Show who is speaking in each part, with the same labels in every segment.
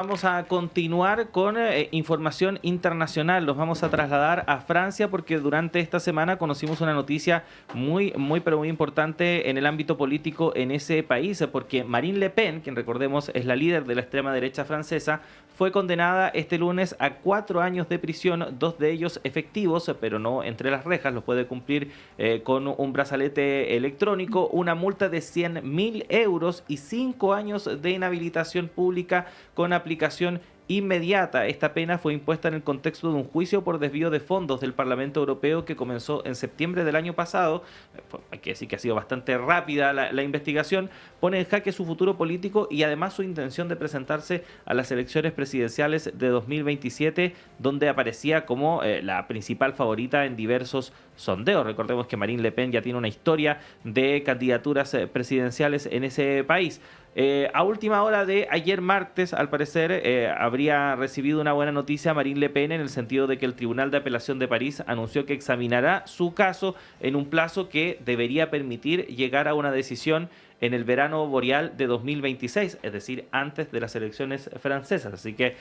Speaker 1: Vamos a continuar con información internacional. Nos vamos a trasladar a Francia porque durante esta semana conocimos una noticia pero muy importante en el ámbito político en ese país, porque Marine Le Pen, quien recordemos es la líder de la extrema derecha francesa, fue condenada este lunes a 4 años de prisión, 2 de ellos efectivos, pero no entre las rejas, los puede cumplir con un brazalete electrónico, una multa de 100.000 euros y 5 años de inhabilitación pública con aplicación inmediata. Esta pena fue impuesta en el contexto de un juicio por desvío de fondos del Parlamento Europeo que comenzó en septiembre del año pasado. Hay que decir que ha sido bastante rápida la investigación. Pone en jaque su futuro político y además su intención de presentarse a las elecciones presidenciales de 2027, donde aparecía como la principal favorita en diversos sondeos. Recordemos que Marine Le Pen ya tiene una historia de candidaturas presidenciales en ese país. A última hora de ayer martes, al parecer, habría recibido una buena noticia Marine Le Pen en el sentido de que el Tribunal de Apelación de París anunció que examinará su caso en un plazo que debería permitir llegar a una decisión en el verano boreal de 2026, es decir, antes de las elecciones francesas. Así que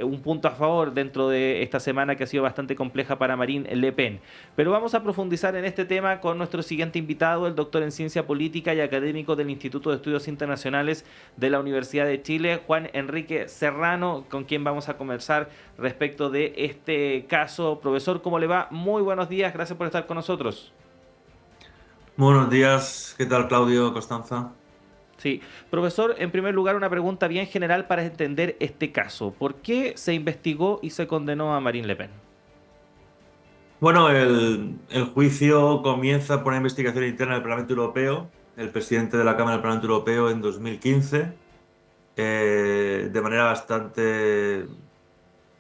Speaker 1: un punto a favor dentro de esta semana que ha sido bastante compleja para Marine Le Pen. Pero vamos a profundizar en este tema con nuestro siguiente invitado, el doctor en Ciencia Política y académico del Instituto de Estudios Internacionales de la Universidad de Chile, Juan Enrique Serrano, con quien vamos a conversar respecto de este caso. Profesor, ¿cómo le va? Muy buenos días, gracias por estar con nosotros.
Speaker 2: Buenos días, ¿qué tal Claudio, Constanza?
Speaker 1: Sí, profesor, en primer lugar una pregunta bien general para entender este caso. ¿Por qué se investigó y se condenó a Marine Le Pen?
Speaker 2: Bueno, el juicio comienza por una investigación interna del Parlamento Europeo. El presidente de la Cámara del Parlamento Europeo en 2015, de manera bastante,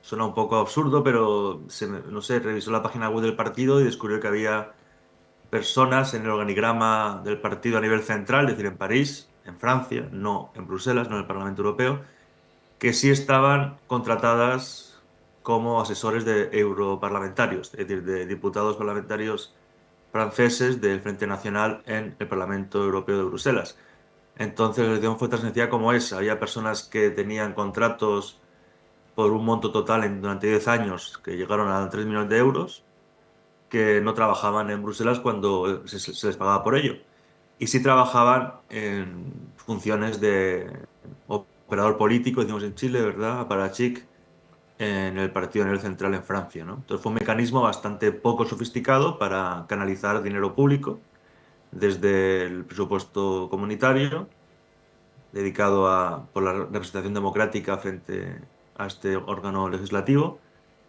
Speaker 2: suena un poco absurdo, pero no sé, revisó la página web del partido y descubrió que había personas en el organigrama del partido a nivel central, es decir, en París, en Francia, no en Bruselas, no en el Parlamento Europeo, que sí estaban contratadas como asesores de europarlamentarios, es decir, de diputados parlamentarios franceses del Frente Nacional en el Parlamento Europeo de Bruselas. Entonces, la decisión fue tan sencilla como esa. Había personas que tenían contratos por un monto total durante 10 años que llegaron a 3 millones de euros, que no trabajaban en Bruselas cuando se les pagaba por ello. Y sí trabajaban en funciones de operador político, decimos en Chile, ¿verdad? Para Chic, en el partido a nivel central en Francia, ¿no? Entonces fue un mecanismo bastante poco sofisticado para canalizar dinero público desde el presupuesto comunitario, dedicado por la representación democrática frente a este órgano legislativo,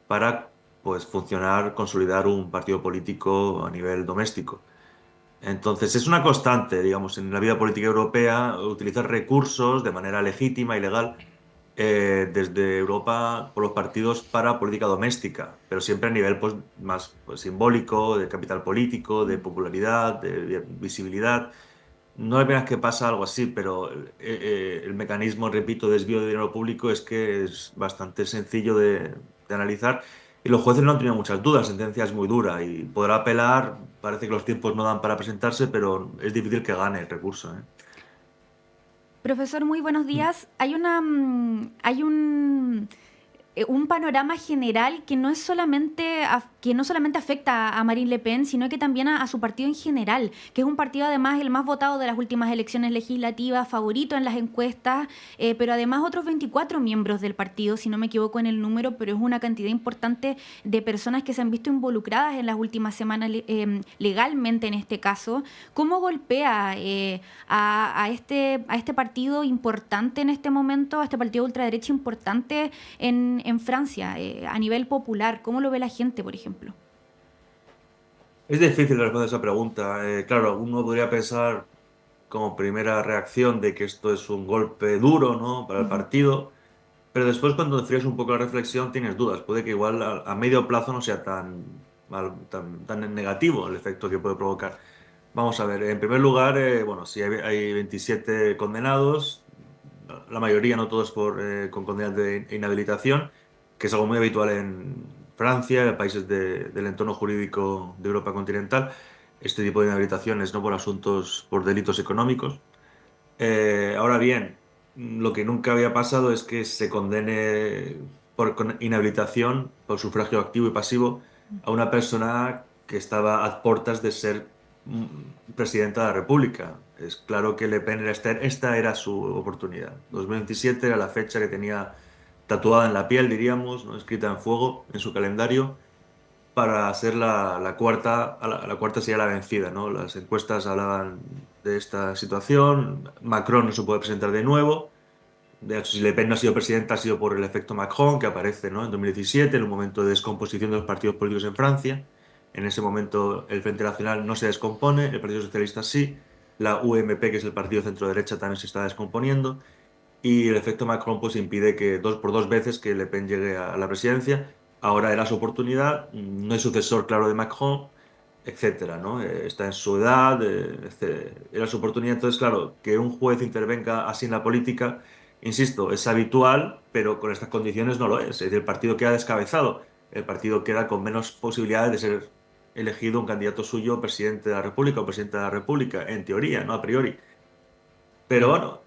Speaker 2: para pues funcionar, consolidar un partido político a nivel doméstico. Entonces, es una constante, digamos, en la vida política europea utilizar recursos de manera legítima y legal desde Europa por los partidos para política doméstica, pero siempre a nivel pues, más pues, simbólico, de capital político, de popularidad, de visibilidad. No hay veces que pasa algo así, pero el mecanismo, repito, de desvío de dinero público es que es bastante sencillo de analizar y los jueces no han tenido muchas dudas, la sentencia es muy dura y podrá apelar, parece que los tiempos no dan para presentarse, pero es difícil que gane el recurso, ¿eh?
Speaker 3: Profesor, muy buenos días. Hay un panorama general que no es solamente que no solamente afecta a Marine Le Pen, sino que también a su partido en general, que es un partido además el más votado de las últimas elecciones legislativas, favorito en las encuestas, pero además otros 24 miembros del partido, si no me equivoco en el número, pero es una cantidad importante de personas que se han visto involucradas en las últimas semanas legalmente en este caso. ¿Cómo golpea a este partido importante en este momento, a este partido de ultraderecha importante en Francia, a nivel popular? ¿Cómo lo ve la gente, por ejemplo?
Speaker 2: Es difícil responder esa pregunta. Claro, uno podría pensar como primera reacción de que esto es un golpe duro, ¿no? Para el
Speaker 3: Ujú.
Speaker 2: partido, pero después cuando enfrías un poco la reflexión tienes dudas. Puede que igual a medio plazo no sea tan negativo el efecto que puede provocar. Vamos a ver, en primer lugar, bueno, si hay 27 condenados, la mayoría, no todos con condenas de inhabilitación, que es algo muy habitual en Francia, en países del entorno jurídico de Europa continental, este tipo de inhabilitaciones no por asuntos, por delitos económicos. Ahora bien, lo que nunca había pasado es que se condene por inhabilitación, por sufragio activo y pasivo, a una persona que estaba a puertas de ser presidenta de la República. Es claro que Le Pen era esta era su oportunidad. 2027 era la fecha que tenía tatuada en la piel, diríamos, ¿no? Escrita en fuego en su calendario para ser la cuarta, la cuarta sería la vencida, ¿no? Las encuestas hablaban de esta situación. Macron no se puede presentar de nuevo. De hecho, si Le Pen no ha sido presidenta, ha sido por el efecto Macron, que aparece, ¿no? En 2017, en un momento de descomposición de los partidos políticos en Francia. En ese momento el Frente Nacional no se descompone, el Partido Socialista sí, la UMP, que es el partido centro-derecha, también se está descomponiendo, y el efecto Macron pues impide que por dos veces que Le Pen llegue a la presidencia. Ahora era su oportunidad, no hay sucesor claro de Macron, etcétera, ¿no? Está en su edad, era su oportunidad. Entonces, claro, que un juez intervenga así en la política, insisto, es habitual, pero con estas condiciones no lo es. Es decir, el partido queda descabezado, el partido queda con menos posibilidades de ser elegido un candidato suyo presidente de la República o presidenta de la República, en teoría, no a priori. Pero
Speaker 1: Mm.
Speaker 2: bueno,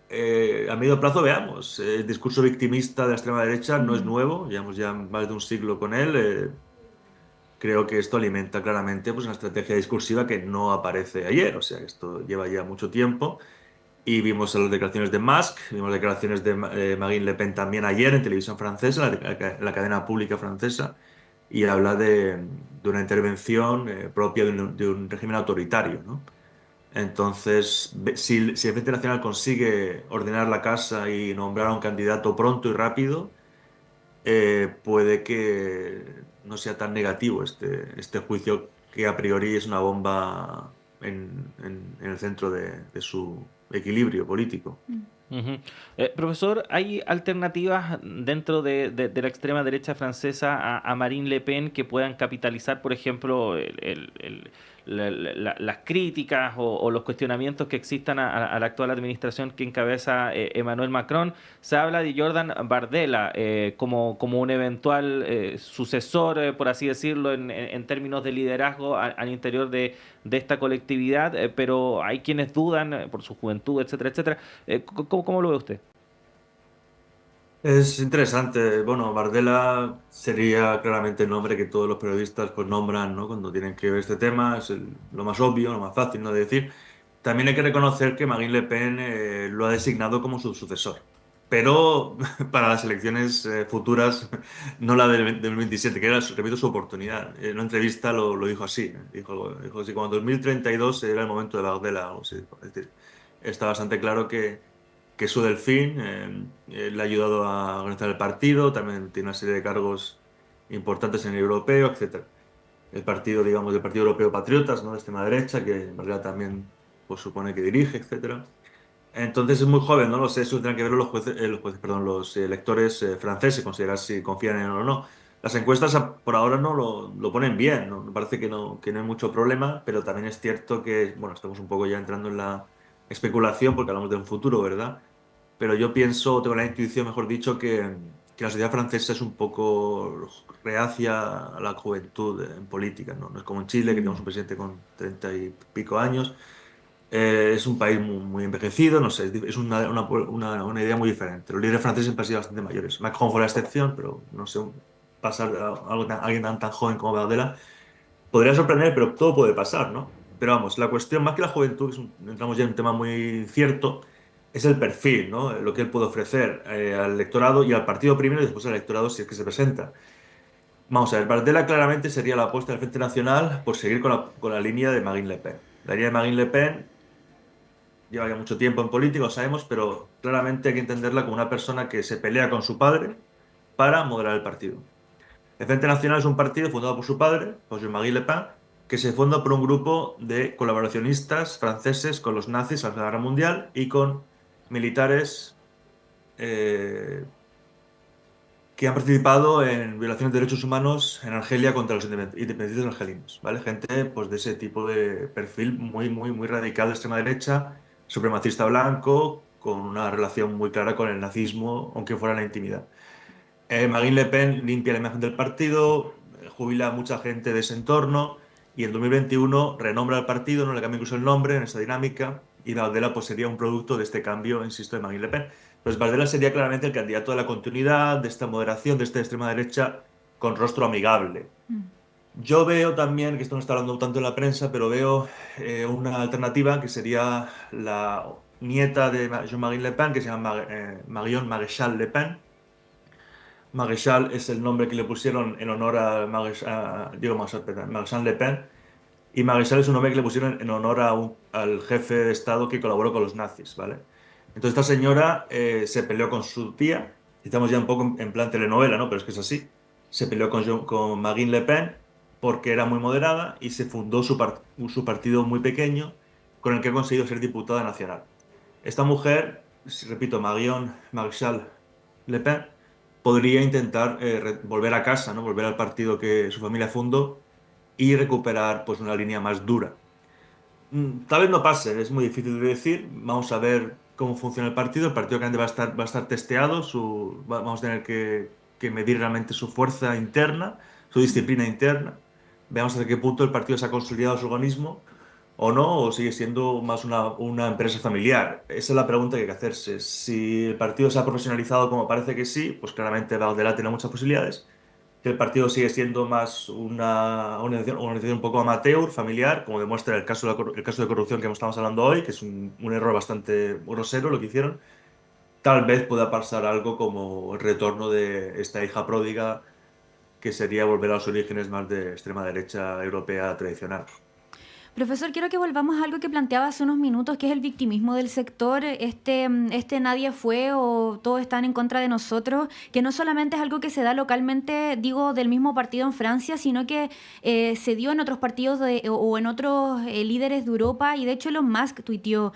Speaker 2: a medio plazo veamos. El discurso victimista de la extrema derecha no es
Speaker 3: Mm.
Speaker 2: nuevo, llevamos ya más de un siglo con él. Creo que esto alimenta claramente pues, una estrategia discursiva que no aparece ayer, o sea, que esto lleva ya mucho tiempo. Y vimos las declaraciones de Musk, vimos las declaraciones de Marine Le Pen también ayer en televisión francesa, en la cadena pública francesa, y habla de una intervención propia de un régimen autoritario, ¿no? Entonces, si el Frente Nacional consigue ordenar la casa y nombrar a un candidato pronto y rápido, puede que no sea tan negativo este juicio que a priori es una bomba en el centro de su equilibrio político.
Speaker 3: Mm.
Speaker 1: Ujú. Profesor, ¿hay alternativas dentro de la extrema derecha francesa a Marine Le Pen que puedan capitalizar, por ejemplo, las críticas o los cuestionamientos que existan a la actual administración que encabeza Emmanuel Macron? Se habla de Jordan Bardella como un eventual sucesor, por así decirlo, en términos de liderazgo al interior de esta colectividad, pero hay quienes dudan por su juventud, etcétera, etcétera. ¿Cómo lo ve usted?
Speaker 2: Es interesante. Bueno, Bardella sería claramente el nombre que todos los periodistas pues nombran, ¿no? Cuando tienen que ver este tema. Es lo más obvio, lo más fácil, ¿no? De decir. También hay que reconocer que Marine Le Pen lo ha designado como su sucesor. Pero para las elecciones futuras, no la del 2027, que era, repito, su oportunidad. En una entrevista lo dijo así. Dijo así, como 2032 era el momento de Bardella, algo así. Es decir, está bastante claro que su delfín le ha ayudado a organizar el partido, también tiene una serie de cargos importantes en el europeo, etcétera. El partido, digamos, del Partido Europeo Patriotas, ¿no? De extrema derecha, que en realidad también pues, supone que dirige, etcétera. Entonces es muy joven, no lo sé, eso tendrán que ver perdón, los electores franceses, considerar si confían en él o no. Las encuestas por ahora no lo ponen bien, ¿no? Me parece que no hay mucho problema, pero también es cierto que, bueno, estamos un poco ya entrando en la especulación porque hablamos de un futuro, ¿verdad? Pero yo pienso, tengo la intuición, mejor dicho, que la sociedad francesa es un poco reacia a la juventud en política, ¿no? No es como en Chile, que tenemos
Speaker 3: Mm.
Speaker 2: un presidente con 30 y pico años. Es un país muy envejecido, no sé, es una idea muy diferente. Los líderes franceses siempre han sido bastante mayores. Macron fue la excepción, pero no sé, pasar a alguien tan joven como Bardella podría sorprender, pero todo puede pasar, ¿no? Pero vamos, la cuestión, más que la juventud, entramos ya en un tema muy cierto, es el perfil, ¿no? Lo que él puede ofrecer al electorado y al partido primero y después al electorado si es que se presenta. Vamos a ver, Bardella claramente sería la apuesta del Frente Nacional por seguir con la línea de Marine Le Pen. La línea de Marine Le Pen lleva ya mucho tiempo en política, lo sabemos, pero claramente hay que entenderla como una persona que se pelea con su padre para moderar el partido. El Frente Nacional es un partido fundado por su padre, por Jean-Marie Le Pen, que se funda por un grupo de colaboracionistas franceses con los nazis en la Segunda Guerra Mundial y con militares eh, que han participado en violaciones de derechos humanos en Argelia contra los independentistas argelinos, ¿vale? Gente pues, de ese tipo de perfil muy radical de extrema derecha, supremacista blanco, con una relación muy clara con el nazismo, aunque fuera en la intimidad. Marine Le Pen limpia la imagen del partido, jubila a mucha gente de ese entorno y en 2021 renombra el partido, no le cambia incluso el nombre en esa dinámica y la Odela pues sería un producto de este cambio, insisto, de Marine Le Pen. Pues Bardella sería claramente el candidato de la continuidad, de esta moderación, de esta extrema derecha con rostro amigable. Yo veo también, que esto no está hablando tanto en la prensa, pero veo una alternativa que sería la nieta de Jean-Marie Le Pen, que se llama Marion Maréchal Le Pen. Maréchal es el nombre que le pusieron en honor a Maréchal Le Pen, y Maréchal es un nombre que le pusieron en honor al jefe de Estado que colaboró con los nazis, ¿vale? Entonces esta señora se peleó con su tía, estamos ya un poco en plan telenovela, ¿no? Pero es que es así. Se peleó con Marine Le Pen porque era muy moderada y se fundó su partido muy pequeño con el que ha conseguido ser diputada nacional. Esta mujer, repito, Marion Maréchal Le Pen, podría intentar volver a casa, ¿no? Volver al partido que su familia fundó y recuperar pues, una línea más dura. Tal vez no pase, es muy difícil de decir. Vamos a ver cómo funciona el partido. El partido grande va a estar testeado, vamos a tener que medir realmente su fuerza interna, su disciplina interna. Veamos hasta qué punto el partido se ha consolidado su organismo o no, o sigue siendo más una empresa familiar. Esa es la pregunta que hay que hacerse. Si el partido se ha profesionalizado como parece que sí, pues claramente Baudelaire tiene muchas posibilidades. Que el partido sigue siendo más una organización un poco amateur, familiar, como demuestra el caso de corrupción que estamos hablando hoy, que es un error bastante grosero lo que hicieron. Tal vez pueda pasar algo como el retorno de esta hija pródiga, que sería volver a los orígenes más de extrema derecha europea tradicional.
Speaker 3: Profesor, quiero que volvamos a algo que planteaba hace unos minutos, que es el victimismo del sector, este nadie fue o todos están en contra de nosotros, que no solamente es algo que se da localmente, digo, del mismo partido en Francia, sino que se dio en otros partidos o en otros líderes de Europa, y de hecho Elon Musk tuiteó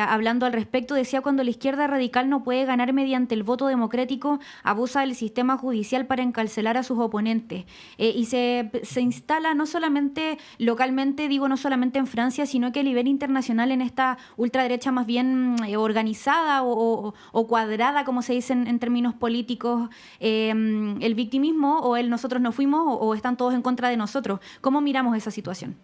Speaker 3: hablando al respecto, decía: cuando la izquierda radical no puede ganar mediante el voto democrático, abusa del sistema judicial para encarcelar a sus oponentes. Y se instala no solamente localmente, digo, no solamente en Francia, sino que a nivel internacional en esta ultraderecha más bien organizada o cuadrada, como se dice en términos políticos, el victimismo o el nosotros no fuimos o están todos en contra de nosotros. ¿Cómo miramos esa situación?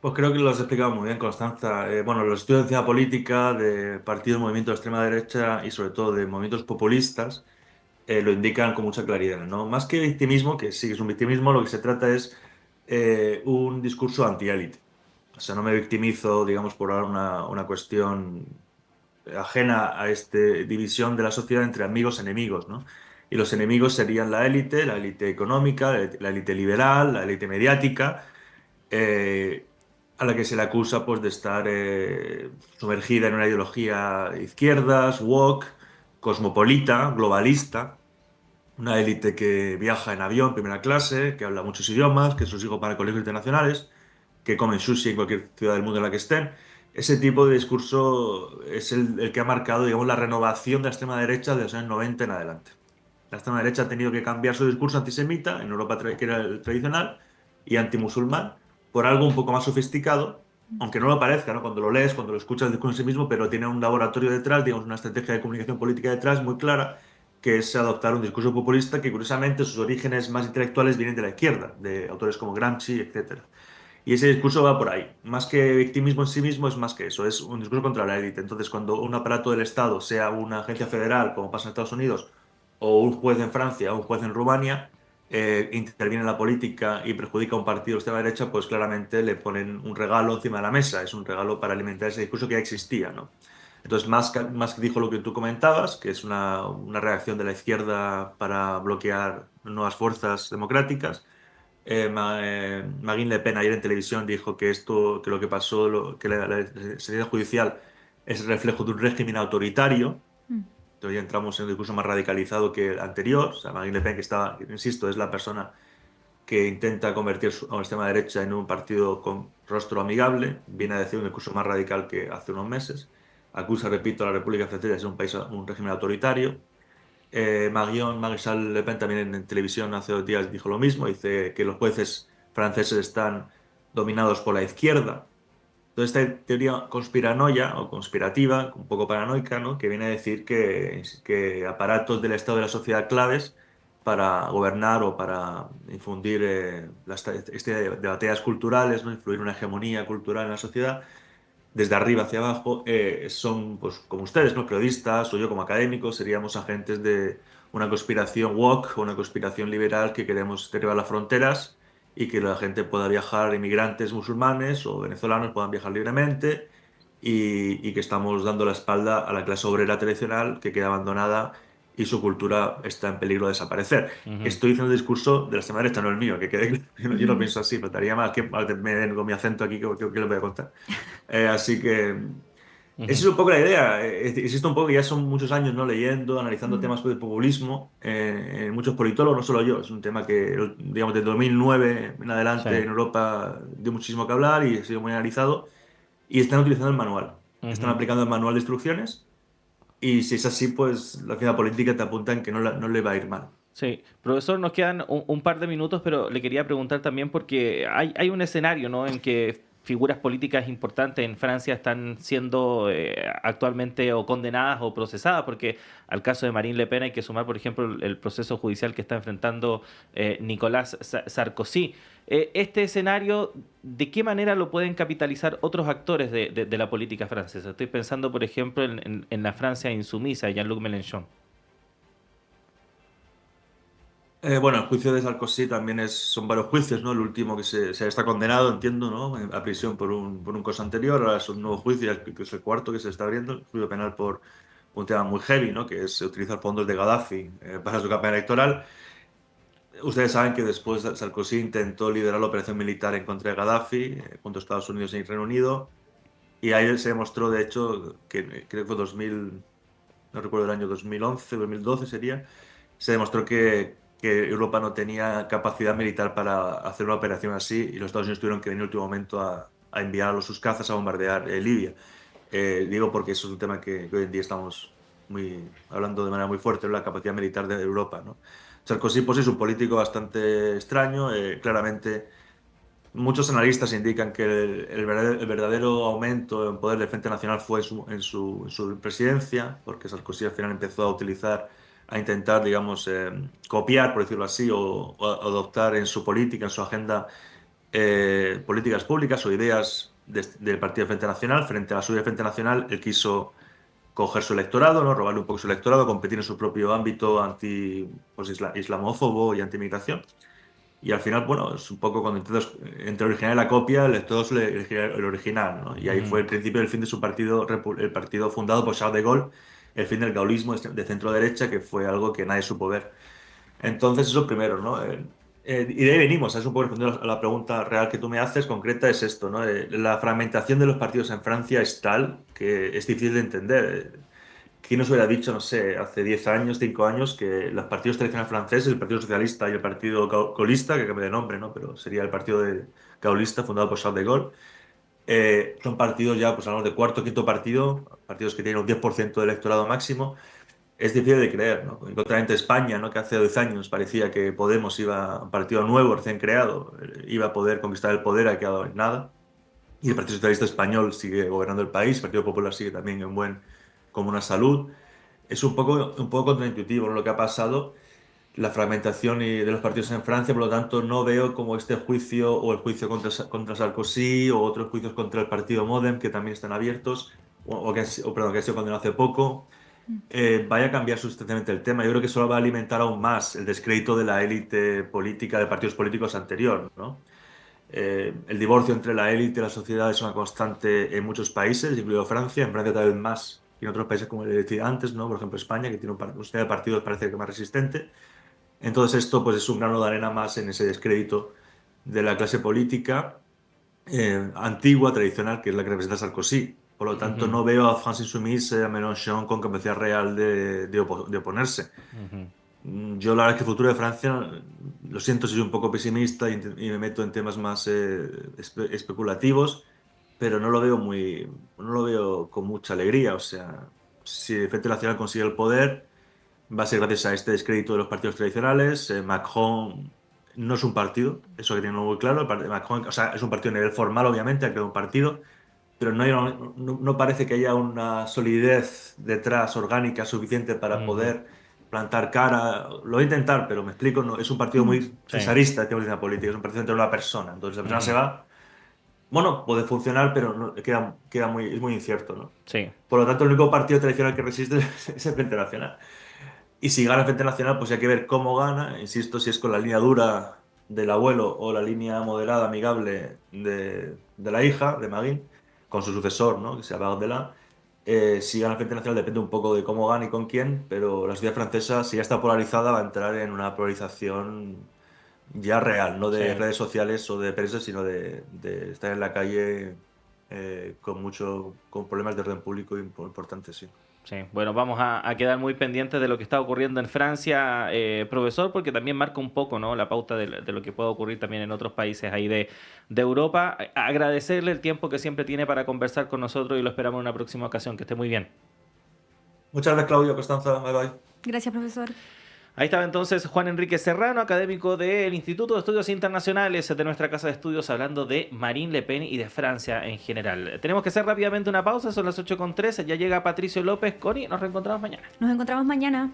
Speaker 2: Pues creo que lo has explicado muy bien, Constanza. Bueno, los estudios de ciencia política, de partidos, movimientos de extrema derecha y sobre todo de movimientos populistas lo indican con mucha claridad, ¿no? Más que victimismo, que sí que es un victimismo, lo que se trata es un discurso anti-élite. O sea, no me victimizo, digamos, por ahora una cuestión ajena a esta división de la sociedad entre amigos y enemigos, ¿no? Y los enemigos serían la élite económica, la élite liberal, la élite mediática, eh, a la que se le acusa pues, de estar sumergida en una ideología de izquierdas, woke, cosmopolita, globalista, una élite que viaja en avión, primera clase, que habla muchos idiomas, que sus hijos van a colegios internacionales, que comen sushi en cualquier ciudad del mundo en la que estén. Ese tipo de discurso es el que ha marcado, digamos, la renovación de la extrema derecha de los años 90 en adelante. La extrema derecha ha tenido que cambiar su discurso antisemita, en Europa que era el tradicional, y antimusulmán, por algo un poco más sofisticado, aunque no lo parezca, ¿no? Cuando lo lees, cuando lo escuchas, el discurso en sí mismo, pero tiene un laboratorio detrás, digamos, una estrategia de comunicación política detrás muy clara, que es adoptar un discurso populista que, curiosamente, sus orígenes más intelectuales vienen de la izquierda, de autores como Gramsci, etc. Y ese discurso va por ahí. Más que victimismo en sí mismo, es más que eso, es un discurso contra la élite. Entonces, cuando un aparato del Estado, sea una agencia federal, como pasa en Estados Unidos, o un juez en Francia, o un juez en Rumania, interviene en la política y perjudica a un partido de extrema derecha, pues claramente le ponen un regalo encima de la mesa. Es un regalo para alimentar ese discurso que ya existía, ¿no? Entonces, Musk dijo lo que tú comentabas, que es una reacción de la izquierda para bloquear nuevas fuerzas democráticas. Marine Le Pen ayer en televisión dijo que que lo que pasó, que la sentencia judicial es el reflejo de un régimen autoritario.
Speaker 3: Mm.
Speaker 2: Entonces ya entramos en un discurso más radicalizado que el anterior. O sea, Marine Le Pen, que estaba, insisto, es la persona que intenta convertir a la extrema derecha en un partido con rostro amigable, viene a decir un discurso más radical que hace unos meses. Acusa, repito, a la República Francesa de ser un régimen autoritario. Marion Maréchal Le Pen también en televisión hace 2 días dijo lo mismo, dice que los jueces franceses están dominados por la izquierda. Entonces esta teoría conspiranoia o conspirativa, un poco paranoica, ¿no? Que viene a decir que aparatos del Estado y de la sociedad claves para gobernar o para infundir de batallas culturales, ¿no? Influir una hegemonía cultural en la sociedad, desde arriba hacia abajo, son, pues, como ustedes, ¿no? Periodistas o yo como académico, seríamos agentes de una conspiración woke o una conspiración liberal que queremos derribar las fronteras y que la gente pueda viajar, inmigrantes musulmanes o venezolanos puedan viajar libremente y que estamos dando la espalda a la clase obrera tradicional que queda abandonada y su cultura está en peligro de desaparecer.
Speaker 1: Ujú.
Speaker 2: Estoy diciendo el discurso de la extrema derecha, no el mío, que quede claro. Yo no
Speaker 3: Ujú.
Speaker 2: pienso así, faltaría más que me den con mi acento aquí que les voy a contar. Así que esa es
Speaker 1: Ujú.
Speaker 2: un poco la idea. Existe un poco, ya son muchos años no leyendo, analizando
Speaker 3: Mm.
Speaker 2: temas de populismo, muchos politólogos, no solo yo, es un tema que, digamos, desde 2009 en
Speaker 1: Sí.
Speaker 2: adelante en Europa dio muchísimo que hablar y ha sido muy analizado, y están utilizando el manual, están
Speaker 1: Ujú.
Speaker 2: aplicando el manual de instrucciones, y si es así, pues la ciencia política te apunta en que no le va a ir mal.
Speaker 1: Sí, profesor, nos quedan un par de minutos, pero le quería preguntar también porque hay un escenario, ¿no?, en que figuras políticas importantes en Francia están siendo actualmente o condenadas o procesadas, porque al caso de Marine Le Pen hay que sumar, por ejemplo, el proceso judicial que está enfrentando Nicolás Sarkozy. Este escenario, ¿de qué manera lo pueden capitalizar otros actores de la política francesa? Estoy pensando, por ejemplo, en la Francia insumisa, Jean-Luc Mélenchon.
Speaker 2: Bueno, el juicio de Sarkozy también son varios juicios, ¿no? El último que se está condenado, entiendo, ¿no? A prisión por un caso anterior, ahora es un nuevo juicio, que es el cuarto que se está abriendo, el juicio penal por un tema muy heavy, ¿no? Que es utilizar fondos de Gaddafi para su campaña electoral. Ustedes saben que después Sarkozy intentó liderar la operación militar en contra de Gaddafi, junto a Estados Unidos y Reino Unido, y ahí se demostró, de hecho, que creo que fue 2000, no recuerdo el año 2011, 2012 sería, se demostró que Europa no tenía capacidad militar para hacer una operación así y los Estados Unidos tuvieron que venir en el último momento a enviar sus cazas a bombardear Libia. Digo porque eso es un tema que hoy en día estamos hablando de manera muy fuerte, ¿no? La capacidad militar de Europa, ¿no? Sarkozy pues, es un político bastante extraño, claramente. Muchos analistas indican que el verdadero aumento en poder del Frente Nacional fue en su presidencia, porque Sarkozy al final empezó a utilizar, a intentar, digamos, copiar, por decirlo así, o adoptar en su política, en su agenda, políticas públicas o ideas del Partido del Frente Nacional. Frente a la suya del Frente Nacional, él quiso coger su electorado, ¿no? Robarle un poco su electorado, competir en su propio ámbito pues, islamófobo y antimigración. Y al final, bueno, es un poco cuando intentas entre el original y la copia, el lector suele elegir el original, ¿no? Y ahí fue
Speaker 1: Ujú.
Speaker 2: el principio del fin de su partido, el partido fundado por Charles de Gaulle, el fin del gaullismo de centro derecha, que fue algo que nadie supo ver. Entonces, eso primero, ¿no? Y de ahí venimos, es un poco respondiendo a la pregunta real que tú me haces, concreta, es esto, ¿no? La fragmentación de los partidos en Francia es tal que es difícil de entender. ¿Quién nos hubiera dicho, no sé, hace 10 años, 5 años, que los partidos tradicionales franceses, el Partido Socialista y el Partido Gaullista, que cambia de nombre, ¿no? Pero sería el Partido Gaullista, fundado por Charles de Gaulle, son partidos ya, pues hablamos de cuarto, quinto partido, partidos que tienen un 10% del electorado máximo. Es difícil de creer, ¿no? En contrariamente España, ¿no? Que hace 10 años parecía que Podemos iba, un partido nuevo, recién creado, iba a poder conquistar el poder, ha quedado en nada. Y el Partido Socialista Español sigue gobernando el país, el Partido Popular sigue también con buena salud. Es un poco contraintuitivo, ¿no? Lo que ha pasado, la fragmentación de los partidos en Francia, por lo tanto no veo como este juicio o el juicio contra Sarkozy o otros juicios contra el partido Modem, que también están abiertos, perdón, que ha sido condenado hace poco, vaya a cambiar sustancialmente el tema. Yo creo que solo va a alimentar aún más el descrédito de la élite política de partidos políticos anterior, ¿no? El divorcio entre la élite y la sociedad es una constante en muchos países, incluido Francia, en Francia tal vez más que en otros países como le decía antes, ¿no? Por ejemplo España, que tiene un sistema de partidos parece que más resistente. Entonces esto pues es un grano de arena más en ese descrédito de la clase política antigua, tradicional, que es la que representa Sarkozy. Por lo tanto,
Speaker 1: Ujú.
Speaker 2: no veo a France Insoumise, a Mélenchon con capacidad real de oponerse.
Speaker 1: Ujú.
Speaker 2: Yo la verdad es que el futuro de Francia, lo siento si soy un poco pesimista y me meto en temas más especulativos, pero no lo veo con mucha alegría. O sea, si el Frente Nacional consigue el poder, va a ser gracias a este descrédito de los partidos tradicionales. Macron no es un partido, eso hay que tenerlo muy claro. Macron, o sea, es un partido a nivel formal, obviamente, ha creado un partido, pero no parece que haya una solidez detrás orgánica suficiente para
Speaker 1: Ujú.
Speaker 2: poder plantar cara. Lo voy a intentar, pero me explico, no, es un partido
Speaker 3: Mm.
Speaker 2: muy
Speaker 1: Sí.
Speaker 2: cesarista, tengo que decir, la política, es un partido entre una persona. Entonces la persona se
Speaker 1: Ujú.
Speaker 2: va. bueno, puede funcionar, pero es muy incierto, ¿no?
Speaker 1: Sí,
Speaker 2: Por lo tanto, el único partido tradicional que resiste es el Frente Nacional. Y si gana el Frente Nacional, pues hay que ver cómo gana. Insisto, si es con la línea dura del abuelo o la línea moderada, amigable de la hija, de Magui, con su sucesor, ¿no? Que se llama Abdalá. Si gana el Frente Nacional depende un poco de cómo gana y con quién, pero la sociedad francesa, si ya está polarizada, va a entrar en una polarización ya real, no
Speaker 1: sí.
Speaker 2: de redes sociales o de prensa, sino de estar en la calle con problemas de orden público importantes, sí.
Speaker 1: Sí, bueno, vamos a quedar muy pendientes de lo que está ocurriendo en Francia, profesor, porque también marca un poco, ¿no?, la pauta de lo que puede ocurrir también en otros países ahí de Europa. Agradecerle el tiempo que siempre tiene para conversar con nosotros y lo esperamos en una próxima ocasión. Que esté muy bien.
Speaker 2: Muchas gracias, Claudio, Constanza, bye bye.
Speaker 3: Gracias, profesor.
Speaker 1: Ahí estaba entonces Juan Enrique Serrano, académico del Instituto de Estudios Internacionales de nuestra Casa de Estudios, hablando de Marine Le Pen y de Francia en general. Tenemos que hacer rápidamente una pausa, son las 8:13, ya llega Patricio López. Connie, nos reencontramos mañana.
Speaker 3: Nos encontramos mañana.